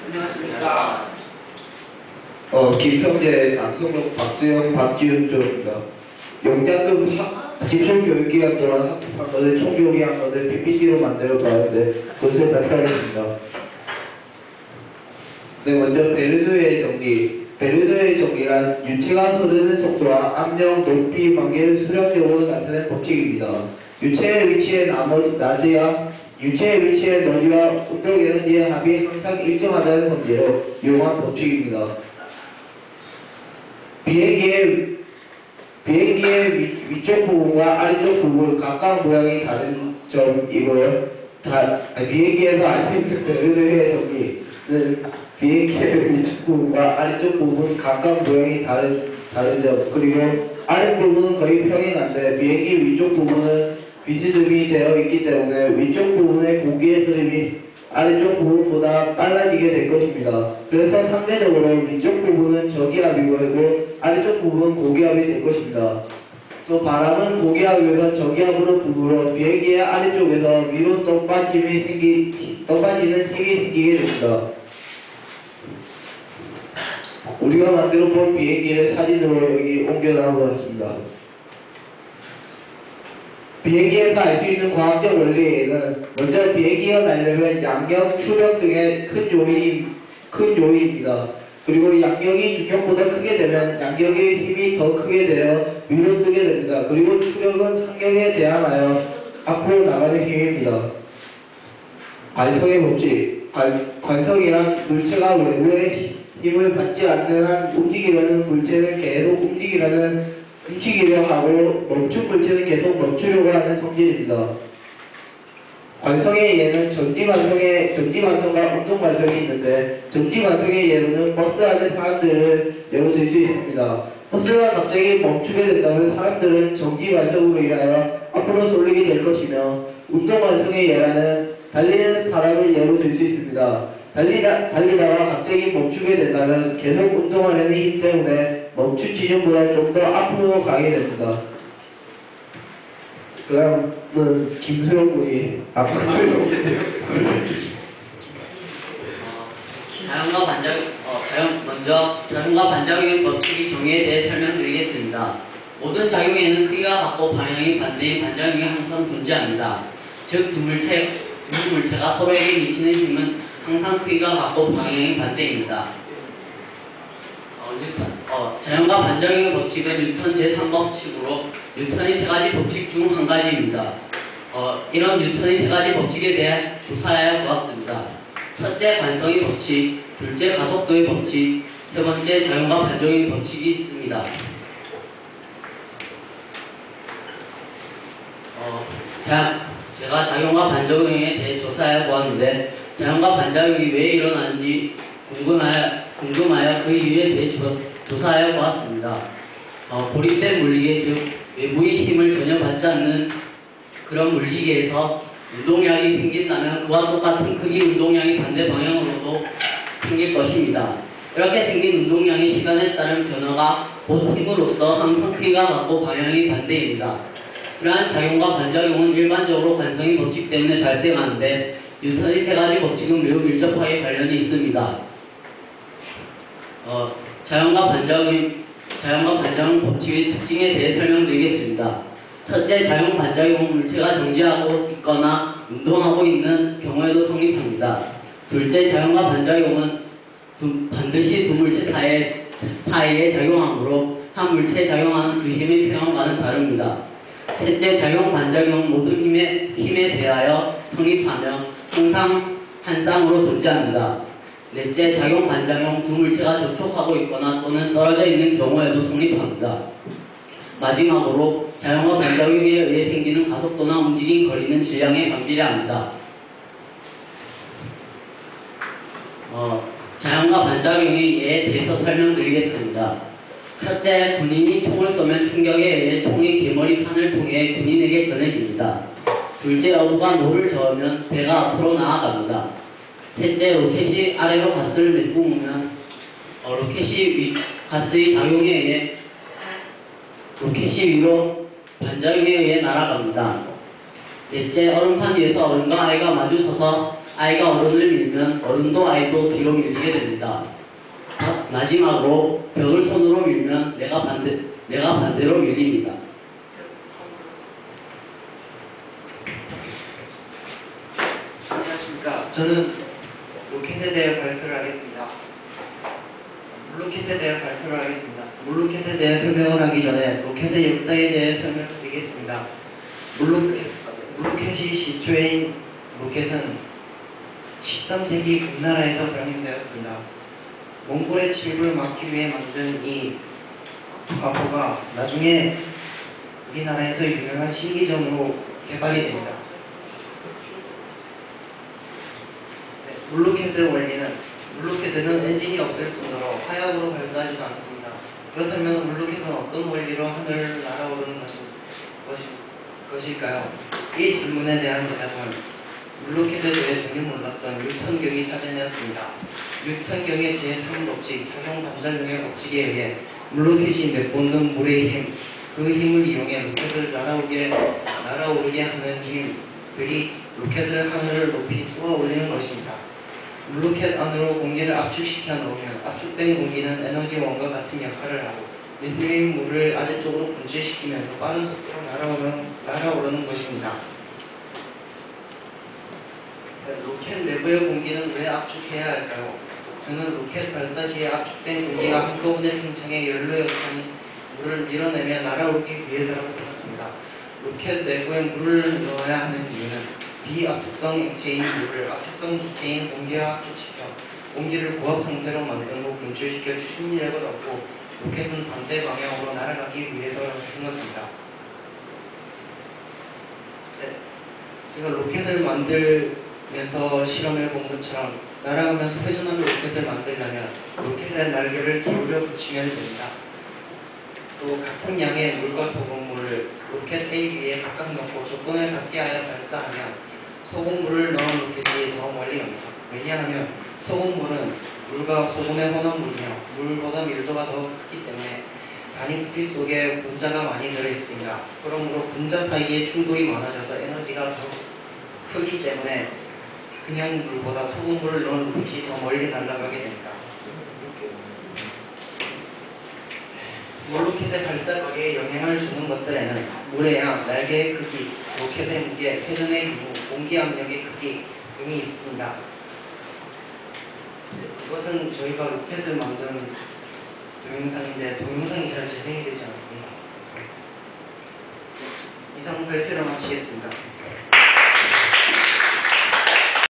안녕하십니까. 김평재, 남성역, 박수영, 박지훈 조입니다. 영장금 기초교육기간 동안 학습한 것을 총교기한 것을 PPT로 만들어 봤는데 그것을 발표하겠습니다. 네, 먼저 베르누의 정리. 베르누의 정리란 유체가 흐르는 속도와 압력, 높이 관계를 수력적으로 나타내는 법칙입니다. 유체의 위치의 유체의 위치의 너비와 운동 에너지의 합이 항상 일정하다는 성질을 이용한 법칙입니다. 비행기의 위쪽 부분과 아래쪽 부분 각각 모양이 다른 점이고요. 비행기에서 알 수 있는 베르누의 정리는 비행기의 위쪽 부분과 아래쪽 부분 각각 모양이 다른 점, 그리고 아랫부분은 거의 평행한데 비행기 위쪽 부분은 비스듬히 되어 있기 때문에 위쪽 부분의 공기의 흐름이 아래쪽 부분보다 빨라지게 될 것입니다. 그래서 상대적으로 위쪽 부분은 저기압이고 아래쪽 부분은 고기압이 될 것입니다. 또 바람은 고기압에서 저기압으로 불어 비행기의 아래쪽에서 위로 떠빠지는 힘이 생기게 됩니다. 우리가 만들어 본 비행기를 사진으로 여기 옮겨 나와봤습니다. 비행기에서 알 수 있는 과학적 원리는 먼저 비행기가 날려면 양력, 추력 등의 큰 요인입니다. 그리고 양력이 중력보다 크게 되면 양력의 힘이 더 크게 되어 위로 뜨게 됩니다. 그리고 추력은 환경에 대항하여 앞으로 나가는 힘입니다. 관성의 법칙. 관성이란 물체가 외부의 힘을 받지 않는 한 움직이려는 물체는 계속 움직이려 하고 멈춘 물체는 계속 멈추려고 하는 성질입니다. 관성의 예는 전지관성과 운동관성이 있는데 전지관성의 예로는 버스 안의 사람들을 예로 들 수 있습니다. 버스가 갑자기 멈추게 된다면 사람들은 전지관성으로 인하여 앞으로 쏠리게 될 것이며 운동관성의 예라는 달리는 사람을 예로 들 수 있습니다. 달리다가 갑자기 멈추게 된다면 계속 운동하려는 힘 때문에 멈춘 지점보다 좀 더 앞으로 가게 됩니다. 그 다음은 김수영 군이 자연과 반작용의 법칙이 정의에 대해 설명드리겠습니다. 모든 작용에는 크기가 같고 방향이 반대인 반작용이 항상 존재합니다. 즉 두 물체가 서로에게 미치는 힘은 항상 크기가 같고 방향이 반대입니다. 자연과 반작용의 법칙은 뉴턴 제3법칙으로 뉴턴의 세 가지 법칙 중 한 가지입니다. 이런 뉴턴의 세 가지 법칙에 대해 조사하여 보았습니다. 첫째, 관성의 법칙, 둘째, 가속도의 법칙, 세 번째, 자연과 반작용의 법칙이 있습니다. 제가 자연과 반작용에 대해 조사해 보았는데 자연과 반작용이 왜 일어나는지 궁금하여 그 이유에 대해 조사해 보았습니다. 고립된 물리계, 즉 외부의 힘을 전혀 받지 않는 그런 물리계에서 운동량이 생긴다면 그와 똑같은 크기 운동량이 반대 방향으로도 생길 것입니다. 이렇게 생긴 운동량의 시간에 따른 변화가 곧 힘으로써 항상 크기가 같고 방향이 반대입니다. 이러한 작용과 반작용은 일반적으로 관성의 법칙 때문에 발생하는데 뉴턴의 세 가지 법칙은 매우 밀접하게 관련이 있습니다. 자연과 반작용 법칙의 특징에 대해 설명드리겠습니다. 첫째, 자연 반작용은 물체가 정지하고 있거나 운동하고 있는 경우에도 성립합니다. 둘째, 자연과 반작용은 반드시 두 물체 사이에 작용하므로 한 물체에 작용하는 그 힘의 평형과는 다릅니다. 셋째, 자연 반작용 모든 힘에 대하여 성립하며 항상 한 쌍으로 존재합니다. 넷째, 작용 반작용 두 물체가 접촉하고 있거나 또는 떨어져 있는 경우에도 성립합니다. 마지막으로 자연과 반작용에 의해 생기는 가속도나 움직임 거리는 질량에 반비례합니다. 자연과 반작용의 예에 대해서 설명드리겠습니다. 첫째, 군인이 총을 쏘면 충격에 의해 총이 개머리판을 통해 군인에게 전해집니다. 둘째, 어부가 노를 저으면 배가 앞으로 나아갑니다. 셋째, 로켓이 아래로 가스를 내뿜으면 로켓이 가스의 작용에 의해 로켓이 위로 반작용에 의해 날아갑니다. 넷째, 얼음판 위에서 어른과 아이가 마주서서 아이가 어른을 밀면 어른도 아이도 뒤로 밀리게 됩니다. 마지막으로 벽을 손으로 밀면 내가 반대로 밀립니다. 안녕하십니까. 저는 로켓에 대해 발표를 하겠습니다. 물로켓에 대해 발표를 하겠습니다. 물로켓에 대해 설명을 하기 전에 로켓의 역사에 대해 설명을 드리겠습니다. 물로켓이 시초인 로켓은 13세기 금나라에서 발명되었습니다. 몽골의 침입을 막기 위해 만든 이 화포가 나중에 우리나라에서 유명한 신기점으로 개발이 됩니다. 물로켓의 원리는 물로켓에는 엔진이 없을 뿐더러 화약으로 발사하지도 않습니다. 그렇다면 물로켓은 어떤 원리로 하늘을 날아오르는 것일까요? 이 질문에 대한 대답은 물로켓에 대해 전혀 몰랐던 뉴턴경이 찾아내었습니다. 뉴턴경의 제3법칙 작용 반작용의 법칙에 의해 물로켓이 내뿜는 물의 힘, 그 힘을 이용해 로켓을 날아오르게 하는 힘들이 로켓을 하늘을 높이 쏘아 올리는 것입니다. 물로켓 안으로 공기를 압축시켜 넣으면 압축된 공기는 에너지원과 같은 역할을 하고 내부인 물을 아래쪽으로 분출시키면서 빠른 속도로 날아오르는 것입니다. 로켓 내부의 공기는 왜 압축해야 할까요? 저는 로켓 발사 시에 압축된 공기가 한꺼번에 팽창해 연료 역할인 물을 밀어내며 날아오르기 위해서라고 생각합니다. 로켓 내부에 물을 넣어야 하는 이유는 비압축성 액체인 물을 압축성 기체인 공기와 압축시켜 공기를 고압 상태로 만든 후 분출시켜 추진력을 얻고 로켓은 반대 방향으로 날아가기 위해서라고 생각합니다. 제가 로켓을 만들면서 실험해 본 것처럼 날아가면서 회전하는 로켓을 만들려면 로켓의 날개를 기울여 붙이면 됩니다. 또 같은 양의 물과 소금물을 로켓 A, B에 각각 넣고 조건을 같게 하여 발사하면 소금물을 넣은 로켓이 더 멀리 갑니다. 왜냐하면 소금물은 물과 소금의 혼합물이며 물보다 밀도가 더 크기 때문에 단위 부피 속에 분자가 많이 들어있습니다. 그러므로 분자 사이에 충돌이 많아져서 에너지가 더 크기 때문에 그냥 물보다 소금물을 넣은 로켓이 더 멀리 날아가게 됩니다. 물로켓의 발사각에 영향을 주는 것들에는 물의 양, 날개의 크기, 로켓의 무게, 회전의 규모, 공기 압력의 크기 등이 있습니다. 이것은 저희가 로켓을 만드는 동영상인데 동영상이 잘 재생이 되지 않습니다. 이상 발표를 마치겠습니다.